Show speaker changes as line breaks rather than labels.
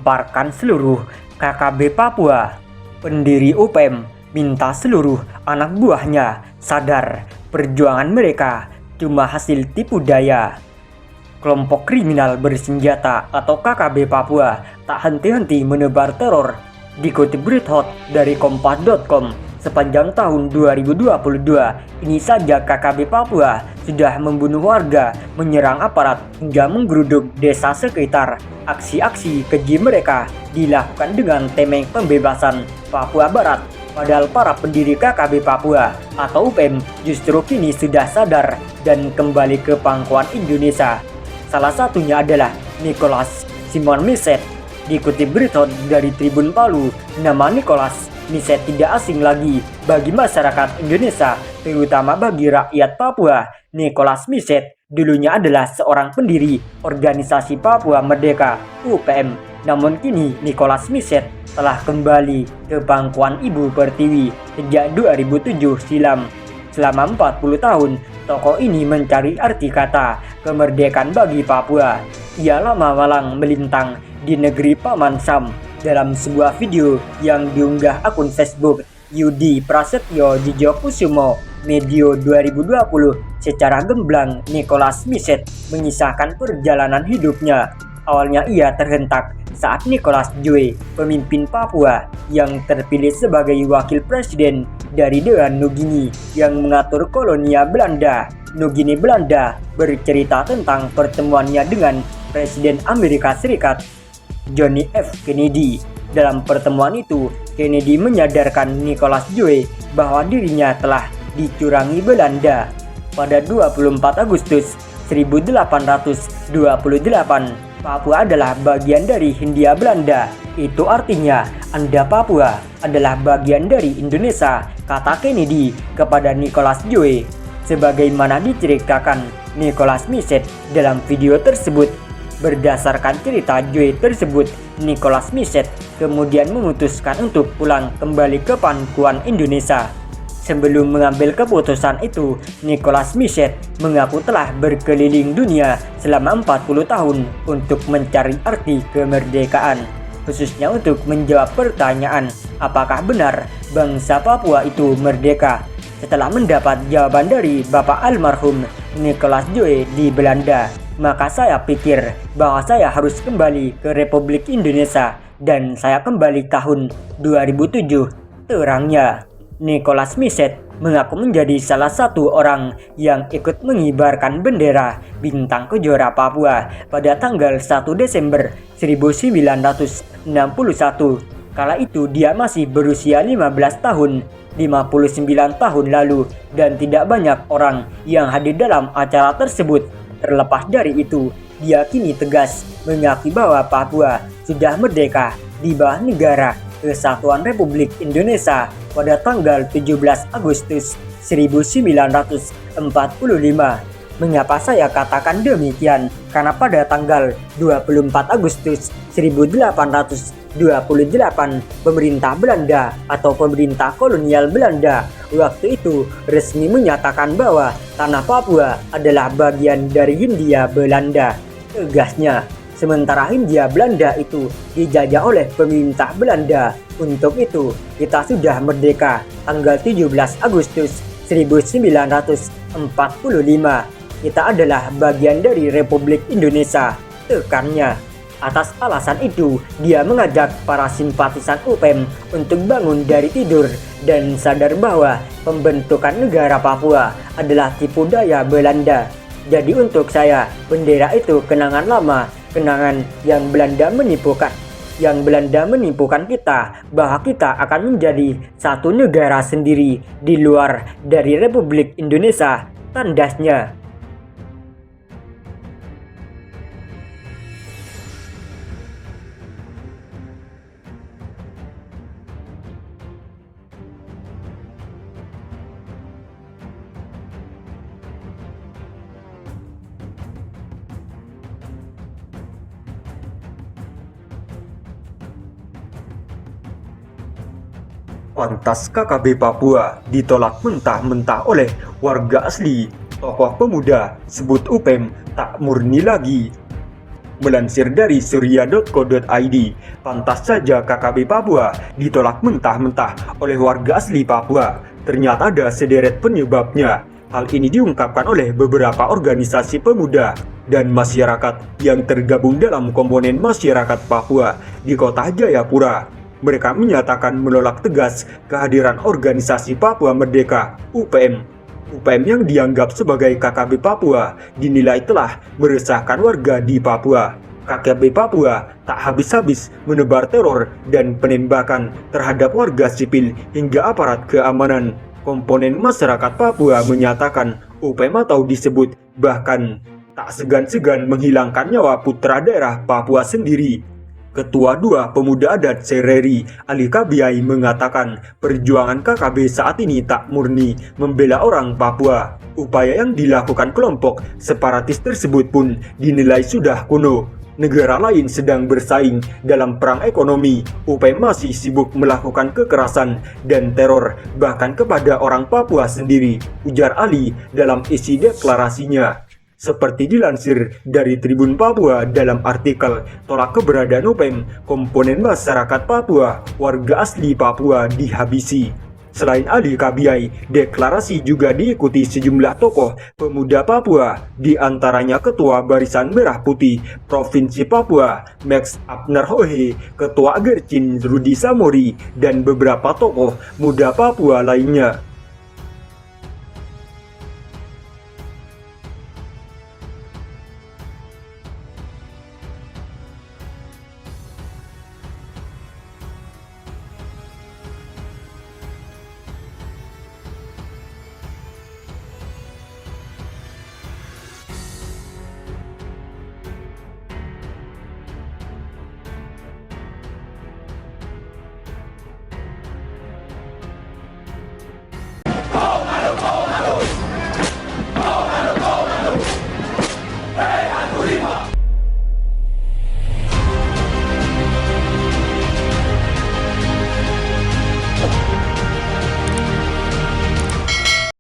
menggemparkan seluruh KKB Papua. Pendiri UPM minta seluruh anak buahnya sadar perjuangan mereka cuma hasil tipu daya. Kelompok kriminal bersenjata atau KKB Papua tak henti-henti menebar teror. Dikutip berita dari Kompas.com, sepanjang tahun 2022 ini saja KKB Papua sudah membunuh warga, menyerang aparat hingga menggeruduk desa sekitar. Aksi-aksi keji mereka dilakukan dengan temeng pembebasan Papua Barat. Padahal para pendiri KKB Papua atau UPM justru kini sudah sadar dan kembali ke pangkuan Indonesia. Salah satunya adalah Nicholas Simon Miset. Dikutip berita dari Tribun Palu, nama Nicholas Miset tidak asing lagi bagi masyarakat Indonesia, terutama bagi rakyat Papua. Nicholas Miset dulunya adalah seorang pendiri organisasi Papua Merdeka (UPM). Namun kini Nicholas Miset telah kembali ke pangkuan Ibu Pertiwi sejak 2007 silam. Selama 40 tahun, tokoh ini mencari arti kata kemerdekaan bagi Papua. Ia lama malang melintang di negeri Paman Sam. Dalam sebuah video yang diunggah akun Facebook Yudi Prasetyo Jijokusumo medio 2020, secara gamblang Nicholas Miset mengisahkan perjalanan hidupnya. Awalnya ia terhentak saat Nicholas Joy, pemimpin Papua yang terpilih sebagai wakil presiden dari Dewan Nugini yang mengatur kolonia Belanda. Nugini Belanda bercerita tentang pertemuannya dengan Presiden Amerika Serikat John F. Kennedy. Dalam pertemuan itu, Kennedy menyadarkan Nicholas Joy bahwa dirinya telah dicurangi Belanda. Pada 24 Agustus 1828, Papua adalah bagian dari Hindia Belanda. Itu artinya Anda Papua adalah bagian dari Indonesia, kata Kennedy kepada Nicholas Joy. Sebagaimana diceritakan Nicholas Miset dalam video tersebut. Berdasarkan cerita Joy tersebut, Nicholas Miset kemudian memutuskan untuk pulang kembali ke pangkuan Indonesia. Sebelum mengambil keputusan itu, Nicholas Miset mengaku telah berkeliling dunia selama 40 tahun untuk mencari arti kemerdekaan, khususnya untuk menjawab pertanyaan apakah benar bangsa Papua itu merdeka. Setelah mendapat jawaban dari Bapak almarhum Nicholas Joy di Belanda, maka saya pikir bahwa saya harus kembali ke Republik Indonesia, dan saya kembali tahun 2007, terangnya. Nicholas Miset mengaku menjadi salah satu orang yang ikut mengibarkan bendera Bintang Kejora Papua pada tanggal 1 Desember 1961. Kala itu dia masih berusia 15 tahun, 59 tahun lalu, dan tidak banyak orang yang hadir dalam acara tersebut. Terlepas dari itu, dia kini tegas mengakui bahwa Papua sudah merdeka di bawah negara Kesatuan Republik Indonesia pada tanggal 17 Agustus 1945. Mengapa saya katakan demikian? Karena pada tanggal 24 Agustus 1828, pemerintah Belanda atau pemerintah kolonial Belanda waktu itu resmi menyatakan bahwa tanah Papua adalah bagian dari Hindia Belanda. Tegasnya, sementara Hindia Belanda itu dijajah oleh pemerintah Belanda. Untuk itu, kita sudah merdeka tanggal 17 Agustus 1945. Kita adalah bagian dari Republik Indonesia, tekannya. Atas alasan itu, dia mengajak para simpatisan UPM untuk bangun dari tidur dan sadar bahwa pembentukan negara Papua adalah tipu daya Belanda. Jadi untuk saya, bendera itu kenangan lama, kenangan yang Belanda menipukan kita bahwa kita akan menjadi satu negara sendiri di luar dari Republik Indonesia, tandasnya.
Pantas KKB Papua ditolak mentah-mentah oleh warga asli. Tokoh pemuda sebut UPM tak murni lagi. Melansir dari surya.co.id, pantas saja KKB Papua ditolak mentah-mentah oleh warga asli Papua. Ternyata ada sederet penyebabnya. Hal ini diungkapkan oleh beberapa organisasi pemuda dan masyarakat yang tergabung dalam komponen masyarakat Papua di kota Jayapura. Mereka menyatakan menolak tegas kehadiran organisasi Papua Merdeka (UPM). UPM yang dianggap sebagai KKB Papua dinilai telah meresahkan warga di Papua. KKB Papua tak habis-habis menebar teror dan penembakan terhadap warga sipil hingga aparat keamanan. Komponen masyarakat Papua menyatakan UPM atau disebut bahkan tak segan-segan menghilangkan nyawa putra daerah Papua sendiri. Ketua 2 Pemuda Adat Sereri, Ali Kabiai mengatakan perjuangan KKB saat ini tak murni membela orang Papua. Upaya yang dilakukan kelompok separatis tersebut pun dinilai sudah kuno. Negara lain sedang bersaing dalam perang ekonomi. UPM masih sibuk melakukan kekerasan dan teror bahkan kepada orang Papua sendiri, ujar Ali dalam isi deklarasinya. Seperti dilansir dari Tribun Papua dalam artikel "Tolak keberadaan UPM, komponen masyarakat Papua, warga asli Papua dihabisi". Selain Ali Kabiai, deklarasi juga diikuti sejumlah tokoh pemuda Papua, di antaranya Ketua Barisan Merah Putih Provinsi Papua, Max Abner Hohe, Ketua Gercin Rudi Samori, dan beberapa tokoh muda Papua lainnya.